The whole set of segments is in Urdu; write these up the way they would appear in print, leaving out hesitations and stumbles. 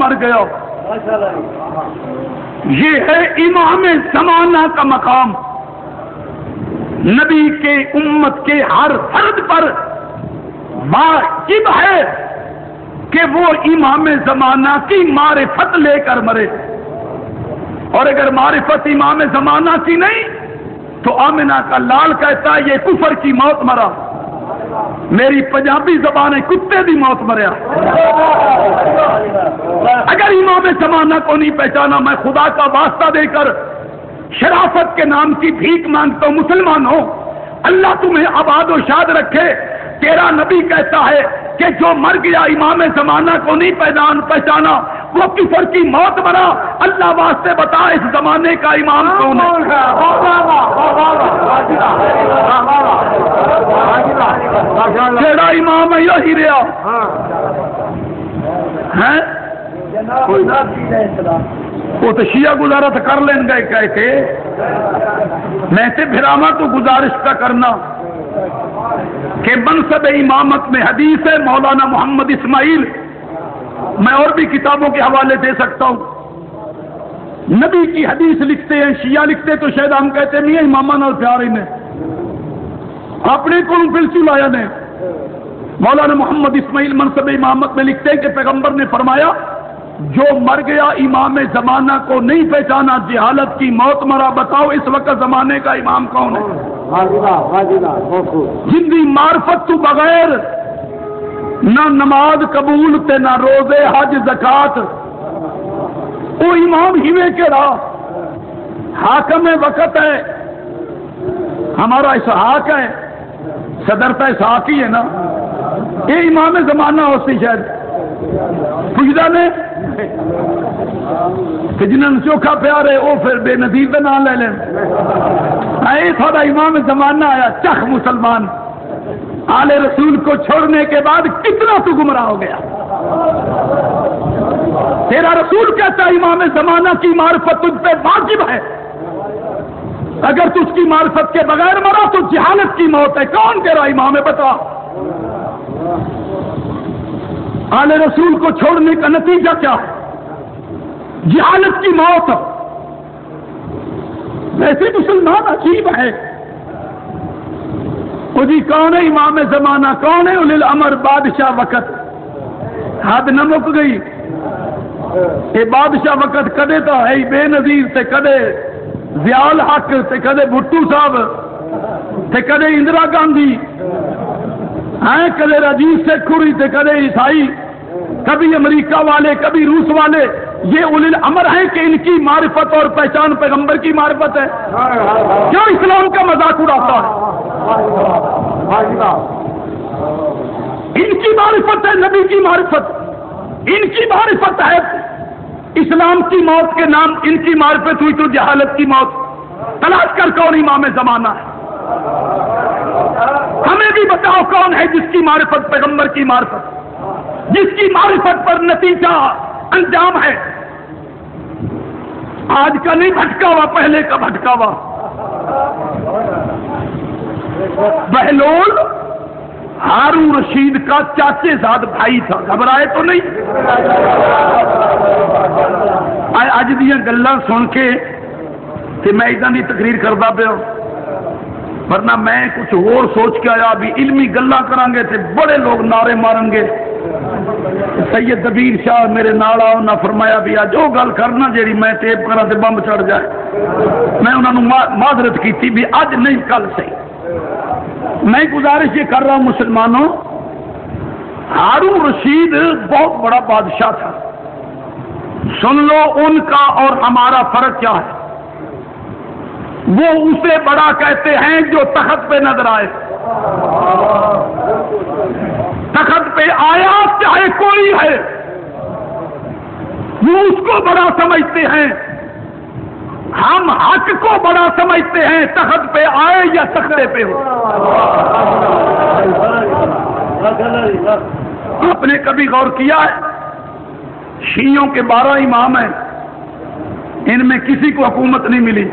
مر گیا. یہ ہے امام زمانہ کا مقام. نبی کے امت کے ہر فرد پر واجب ہے کہ وہ امام زمانہ کی معرفت لے کر مرے. اور اگر معرفت امام زمانہ کی نہیں تو آمنہ کا لال کہتا ہے یہ کفر کی موت مرا. میری پنجابی زبان ہے کتے دی موت مریا. اگر امام زمانہ کو نہیں پہچانا میں خدا کا واسطہ دے کر شرافت کے نام کی بھیک مانگتا ہوں. مسلمان ہو اللہ تمہیں آباد و شاد رکھے. تیرا نبی کہتا ہے کہ جو مر گیا امام زمانہ کو نہیں پہچانا وہ کفر کی موت مرا. اللہ واسطے بتا اس زمانے کا امام کون ہے؟ تیرا امام ہے یہی رہا ہے. وہ تو شیعہ گزارت کر لیں گے کہہ کے. میں سے بھراما تو گزارش کا کرنا کہ منصب امامت میں حدیث ہے مولانا محمد اسماعیل. میں اور بھی کتابوں کے حوالے دے سکتا ہوں. نبی کی حدیث لکھتے ہیں شیعہ لکھتے تو شاید ہم کہتے ہیں میاں امامہ نال پیار ہی نے اپنے کو پلسو لایا نے. مولانا محمد اسماعیل منصب امامت میں لکھتے ہیں کہ پیغمبر نے فرمایا جو مر گیا امام زمانہ کو نہیں پہچانا جہالت کی موت مرا. بتاؤ اس وقت زمانے کا امام کون ہے؟ جن کی معرفت تو بغیر نہ نماز قبول تے نہ روزے حج زکات وہ امام ہی کے رہا. حاکم وقت ہے ہمارا اسحاق ہے. صدر تو اسحاق ہی ہے نا. یہ امام زمانہ ہوتی شاید پوچھتا نے کہ جنہوں نے چوکھا پیارے وہ پھر بے نظیر کا نام لے لیں. تھوڑا امام زمانہ آیا چخ مسلمان. آل رسول کو چھوڑنے کے بعد کتنا تو گمراہ ہو گیا. تیرا رسول کہتا ہے امام زمانہ کی معرفت تجھ پہ واجب ہے. اگر تو اس کی معرفت کے بغیر مرا تو جہالت کی موت ہے. کون تیرا امام ہے بتا. آل رسول کو چھوڑنے کا نتیجہ کیا ہے؟ جہالت کی موت. ویسے مسلمان عجیب ہے. وہ جی کون ہے امام زمانہ؟ کون ہے اولی الامر بادشاہ وقت؟ حد نہ مک گئی. یہ بادشاہ وقت کدے تو ہے بے نظیر تے کدے ضیاء الحق تے کدے بھٹو صاحب تے کدے اندرا گاندھی ہیں کدے راجیو سیکھوری تے کدے عیسائی کبھی امریکہ والے کبھی روس والے. یہ اولی الامر ہیں کہ ان کی معرفت اور پہچان پیغمبر کی معرفت ہے. کیوں اسلام کا مذاق اڑاتا ہے؟ ان کی معرفت ہے نبی کی معرفت. ان کی معرفت ہے اسلام کی موت کے نام. ان کی معرفت ہوئی تو جہالت کی موت. تلاش کر کون امام زمانہ ہے. ہمیں بھی بتاؤ کون ہے جس کی معرفت پیغمبر کی معرفت جس کی معرفت پر نتیجہ انجام ہے. آج کا نہیں بھٹکا ہوا پہلے کا بھٹکا ہوا. بہلول ہارون رشید کا چاچے زاد بھائی تھا. گھبرائے تو نہیں؟ اج دیا گلاں سن کے میں ادھر کی تقریر کرتا پیا ورنہ میں کچھ اور سوچ کے آیا بھی علمی گلاں کریں گے تے بڑے لوگ نعرے مارن گے. سید دبیر شاہ میرے نال آؤ نہ فرمایا بھی آج وہ گل کرنا جیڑی میں ٹیپ کرا تے بمب چڑھ جائے. میں انہوں نے معذرت کی بھی اج نہیں کل سے. میں گزارش یہ کر رہا ہوں مسلمانوں ہارون رشید بہت بڑا بادشاہ تھا. سن لو ان کا اور ہمارا فرق کیا ہے. وہ اسے بڑا کہتے ہیں جو تخت پہ نظر آئے. تخت پہ آیا چاہے کوئی ہے وہ اس کو بڑا سمجھتے ہیں. ہم حق کو بڑا سمجھتے ہیں تخت پہ آئے یا تختے پہ ہو. آپ نے کبھی غور کیا ہے شیعوں کے 12 امام ہیں ان میں کسی کو حکومت نہیں ملی.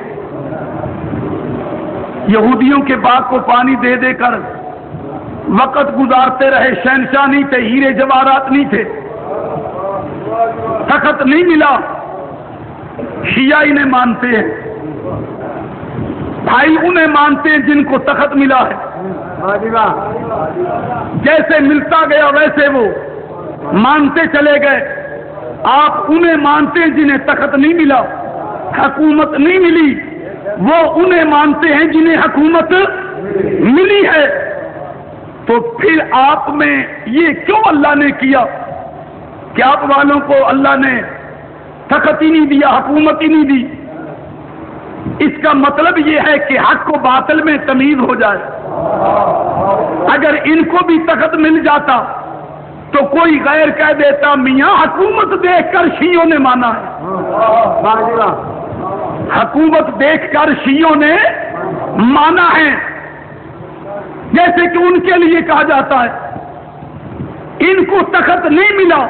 یہودیوں کے باغ کو پانی دے دے کر وقت گزارتے رہے. شہنشاہ نہیں تھے, ہیرے جواہرات نہیں تھے. تخت نہیں ملا شیعہ انہیں مانتے ہیں، بھائی انہیں مانتے ہیں جن کو تخت ملا ہے، جیسے ملتا گیا ویسے وہ مانتے چلے گئے۔ آپ انہیں مانتے ہیں جنہیں تخت نہیں ملا، حکومت نہیں ملی، وہ انہیں مانتے ہیں جنہیں حکومت ملی ہے۔ تو پھر آپ میں یہ کیوں اللہ نے کیا کہ آپ والوں کو اللہ نے تخت ہی نہیں دیا، حکومت ہی نہیں دی؟ اس کا مطلب یہ ہے کہ حق و باطل میں تمیز ہو جائے۔ اگر ان کو بھی تخت مل جاتا تو کوئی غیر کہہ دیتا میاں حکومت دیکھ کر شیعوں نے مانا ہے، حکومت دیکھ کر شیعوں نے مانا ہے، جیسے کہ ان کے لیے کہا جاتا ہے ان کو تخت نہیں ملا،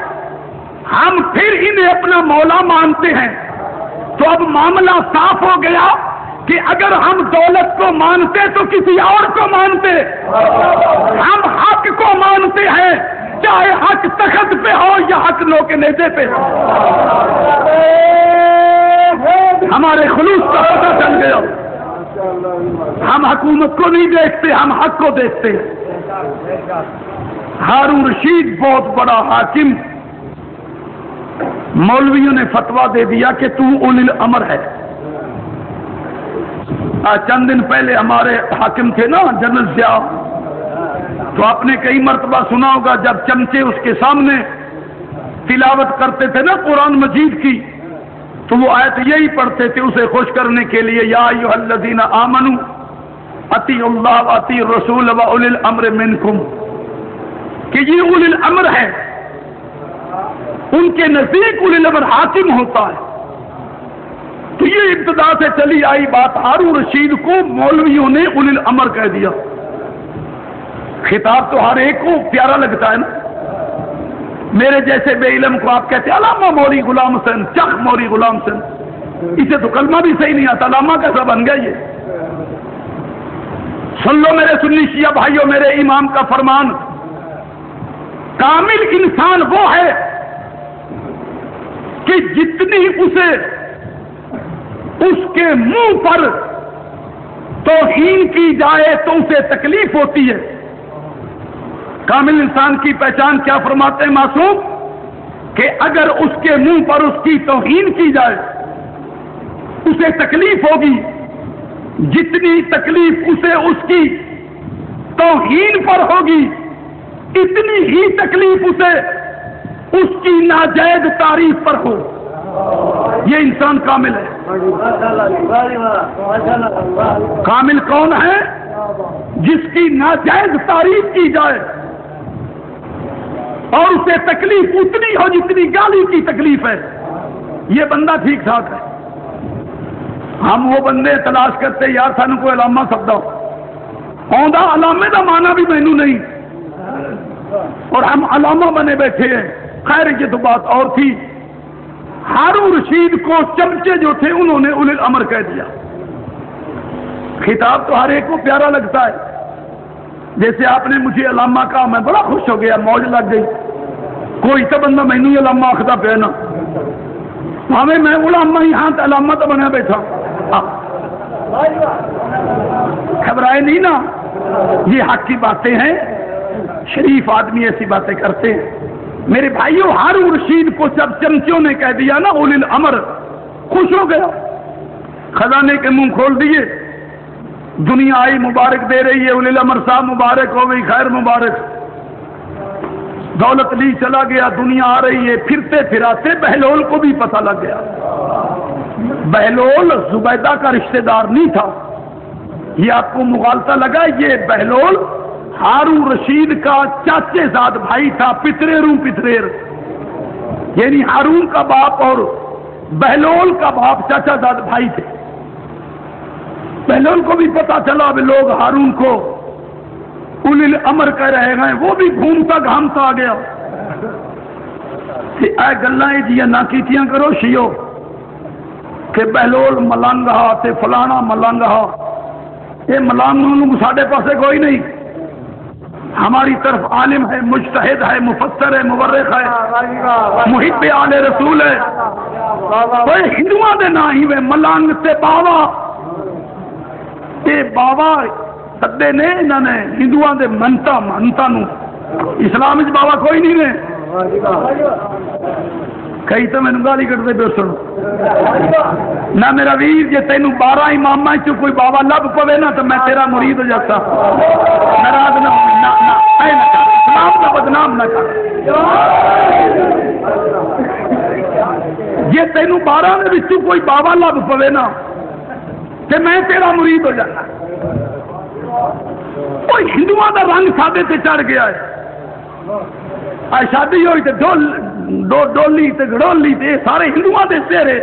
ہم پھر انہیں اپنا مولا مانتے ہیں۔ تو اب معاملہ صاف ہو گیا کہ اگر ہم دولت کو مانتے تو کسی اور کو مانتے، ہم حق کو مانتے ہیں، چاہے حق تخت پہ ہو یا حق لو کے نیزے پہ ہو۔ ہمارے خلوص کا پتہ چل گیا، ہم حکومت کو نہیں دیکھتے، ہم حق کو دیکھتے ہیں۔ ہارون رشید بہت بڑا حاکم، مولویوں نے فتویٰ دے دیا کہ تو اولی الامر ہے۔ چند دن پہلے ہمارے حاکم تھے نا جنرل ضیاء، تو آپ نے کئی مرتبہ سنا ہوگا جب چمچے اس کے سامنے تلاوت کرتے تھے نا قرآن مجید کی، تو وہ آیت یہی پڑھتے تھے اسے خوش کرنے کے لیے، یا ایھا الذین آمنوا اطیعوا اللہ واطیعوا الرسول واولی الامر منکم، کہ یہ اولی الامر ہے، ان کے نزدیک اولی الامر حاکم ہوتا ہے۔ تو یہ ابتدا سے چلی آئی بات، ہارون رشید کو مولویوں نے اولی الامر کہہ دیا۔ خطاب تو ہر ایک کو پیارا لگتا ہے نا، میرے جیسے بے علم کو آپ کہتے ہیں علامہ موری غلام حسین، چخ موری غلام حسین، اسے تو کلمہ بھی صحیح نہیں آتا، علامہ کیسا بن گیا یہ؟ سن لو میرے سنی شیعہ بھائیوں، میرے امام کا فرمان، کامل انسان وہ ہے کہ جتنی اسے اس کے منہ پر توہین کی جائے تو اسے تکلیف ہوتی ہے۔ کامل انسان کی پہچان کیا فرماتے ہیں معصوم؟ کہ اگر اس کے منہ پر اس کی توہین کی جائے اسے تکلیف ہوگی، جتنی تکلیف اسے اس کی توہین پر ہوگی اتنی ہی تکلیف اسے اس کی ناجائز تعریف پر ہو۔ یہ انسان کامل ہے۔ کامل کون ہے؟ جس کی ناجائز تعریف کی جائے اور اسے تکلیف اتنی ہو جتنی گالی کی تکلیف ہے، یہ بندہ ٹھیک ٹھاک ہے۔ ہم وہ بندے تلاش کرتے یار سانو کوئی علامہ سبدا آندا، علامے دا مانا بھی مینوں نہیں، اور ہم علامہ بنے بیٹھے ہیں۔ خیر یہ تو بات اور تھی۔ ہارون رشید کو چمچے جو تھے انہوں نے اولی الامر کہہ دیا۔ خطاب تو ہر ایک کو پیارا لگتا ہے، جیسے آپ نے مجھے علامہ کہا میں بڑا خوش ہو گیا، موج لگ گئی۔ کوئی تو بندہ مینوں ہی علامہ آخدا پیا نا، ہمیں میں علامہ ہی ہاں تو علامہ تو بنیا بیٹھا۔ گھبرائے نہیں نا، یہ حق کی باتیں ہیں، شریف آدمی ایسی باتیں کرتے ہیں۔ میرے بھائیوں، ہارون رشید کو جب چمچوں نے کہہ دیا نا اولی الامر، خوش ہو گیا، خزانے کے منہ کھول دیے، دنیا آئی مبارک دے رہی ہے، اولی الامر صاحب مبارک ہو گئی، خیر مبارک، دولت لی چلا گیا، دنیا آ رہی ہے۔ پھرتے پھراتے بہلول کو بھی پتہ لگ گیا۔ بہلول زبیدہ کا رشتہ دار نہیں تھا، یہ آپ کو مغالطہ لگا، یہ بہلول ہارون رشید کا چاچے زاد بھائی تھا، پتریروں پتریر، یعنی ہارون کا باپ اور بہلول کا باپ چاچا زاد بھائی تھے۔ بہلول کو بھی پتا چلا اب لوگ ہارون کو اولی الامر کہہ رہے ہیں، وہ بھی گھومتا گھامتا آ گیا کہ اے گلاں جی نہ کیتیاں کرو شیو کہ بہلول ملنگ ہا تے فلانا ملنگ ہا، یہ ملنگ ساڈے پاسے کوئی نہیں، ہماری طرف عالم ہے، مجتہد ہے، مفسر ہے، مورخ ہے، محب آل رسول ہے. کوئی ہندوؤں دے نا ہی میں ملنگ تے باوا، یہ باوا سدے نے انہوں نے ہندوؤں دے منتا نو. اسلام وچ باوا کوئی نہیں نے. کئی تو مینوں گالی کٹتے پہ سن نہ میرا ویر جی تینوں 12 امام چ کوئی بابا لب پوے نا تو میں تیرا مرید ہو جاتا. ناراض نہ اسلام کا بدنام نہ کر. جی تینوں 12 کے کوئی بابا لب پوے نا تو میں تیرا مرید ہو جاتا. کوئی ہندوؤں کا رنگ سادے تے چڑھ گیا ہے. شادی ہوئی تو ڈولی تے گڑولی تے سارے ہندوؤں کے چہرے.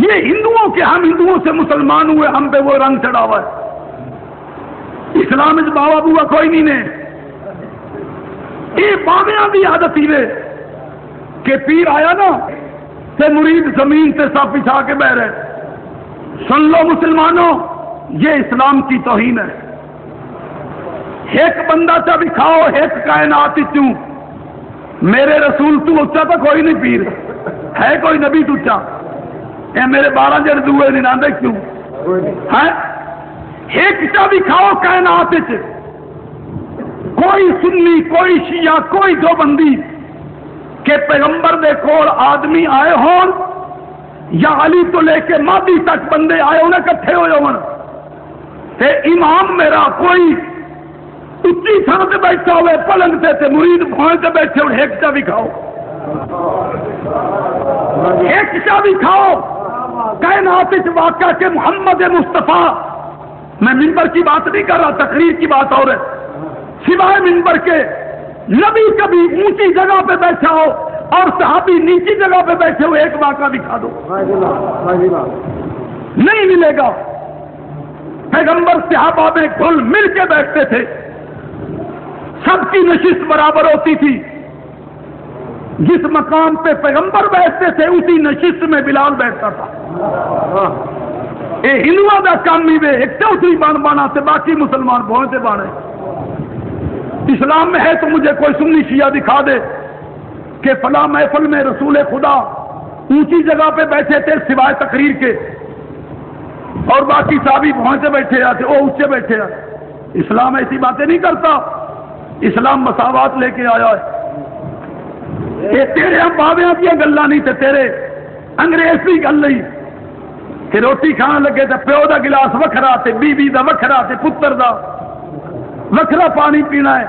یہ ہندوؤں کے ہم ہندوؤں سے مسلمان ہوئے ہم پہ وہ رنگ چڑھا ہوا ہے. اسلام میں بابا بوا کوئی نہیں نے. یہ بابیاں کی عادت ہی کہ پیر آیا نا تے مرید زمین سے سب بچھا کے بہ رہے. سن لو مسلمانوں، یہ اسلام کی توہین ہے. ایک بندہ چا بھی کھاؤ ایک کائنات چوں. میرے رسول تو اچا تو کوئی نہیں پیر ہے، کوئی نبی تو اچا. اے میرے 12 جڑ دوے نہیں آندے کیوں ہے؟ ایک چا بھی کھاؤ کائنات چ. کوئی سنی، کوئی شیعہ، کوئی دیوبندی کہ پیغمبر دے کول آدمی آئے ہون یا علی تو لے کے مہدی تک بندے آئے انہیں کٹھے ہوئے ہون تے امام میرا کوئی اچھی تھان سے بیٹھا ہوئے پلنگ سے مرید بھوئیں سے بیٹھے ہوئے ایک چا بھی کھاؤ. ایک چا بھی کھاؤ کائنات واقعہ کہ محمد مصطفیٰ. میں منبر کی بات نہیں کر رہا، تقریر کی بات اور ہے. سوائے منبر کے نبی کبھی اونچی جگہ پہ بیٹھا ہو اور صحابی نیچی جگہ پہ بیٹھے ہوئے ایک واقعہ دکھا دو. نہیں ملے گا. پیغمبر صحابہ میں گھل مل کے بیٹھتے تھے، سب کی نشست برابر ہوتی تھی. جس مقام پہ پیغمبر بیٹھتے تھے اسی نشست میں بلال بیٹھتا تھا. یہ ہندوؤں کا کام ہی وے ایک چوتھی بان بانا سے باقی مسلمان بہت سے بانے. اسلام میں ہے تو مجھے کوئی سنی شیعہ دکھا دے کہ فلاں محفل میں رسول خدا اونچی جگہ پہ بیٹھے تھے سوائے تقریر کے اور باقی صحابی بہت سے بیٹھے آتے وہ اونچے بیٹھے آتے. اسلام ایسی باتیں نہیں کرتا. اسلام مساوات لے کے آیا ہے. یہ تیرے ہم بابیاں کی گلا نہیں تے تیرے انگریز کی گل نہیں کہ روٹی کھان لگے تو پیو دا گلاس وکھرا تے بیوی دا وکھرا تے پتر دا وکھرا پانی پینا ہے.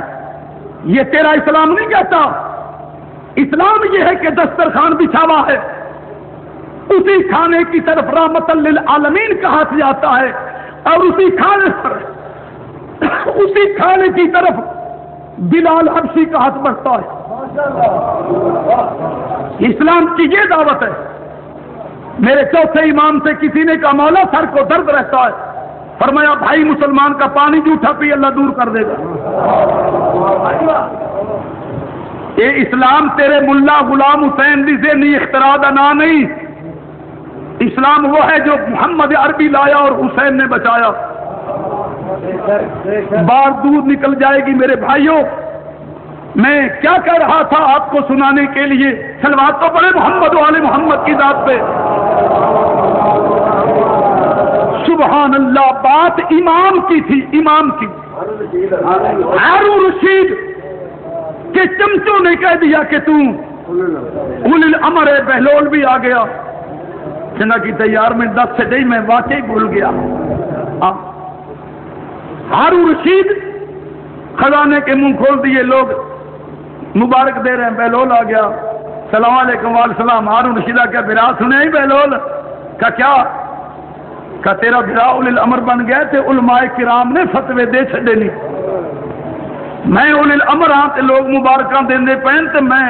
یہ تیرا اسلام نہیں کہتا. اسلام یہ ہے کہ دسترخوان بچھاوا ہے اسی کھانے کی طرف رحمت للعالمین کہا جاتا ہے اور اسی کھانے پر اسی کھانے کی طرف بلال حبشی کا ہاتھ بڑھتا ہے. اسلام کی یہ دعوت ہے. میرے چوتھے امام سے کسی نے کہا مولا سر کو درد رہتا ہے. فرمایا بھائی مسلمان کا پانی جھوٹا پی اللہ دور کر دے گا. یہ اسلام تیرے ملا غلام حسین دی ذہنی اختراع کا نام نہیں. اسلام وہ ہے جو محمد عربی لایا اور حسین نے بچایا. بار دور نکل جائے گی میرے بھائیوں. میں کیا کہہ رہا تھا آپ کو سنانے کے لیے. صلوات تو پڑھے محمد والے محمد کی ذات پہ. سبحان اللہ. بات امام کی تھی، امام کی. ہارون رشید کے چمچوں نے کہہ دیا کہ تم اول الامر ہے. بہلول بھی آ گیا. چنا کی تیار میں 10 سے نہیں میں واقعی بھول گیا. ہارون رشید خزانے کے منہ کھول دیے. لوگ مبارک دے رہے ہیں. بہلول آ گیا. السلام علیکم وعلیکم السلام. ہارون رشید کیا برا سنے ہی بہلول کا کیا کہ تیرا برا اول الامر بن گیا تے علماء کرام نے فتوے دے چھڑے نہیں. میں اول الامر ہاں تے لوگ مبارکاں دیندے پین تے میں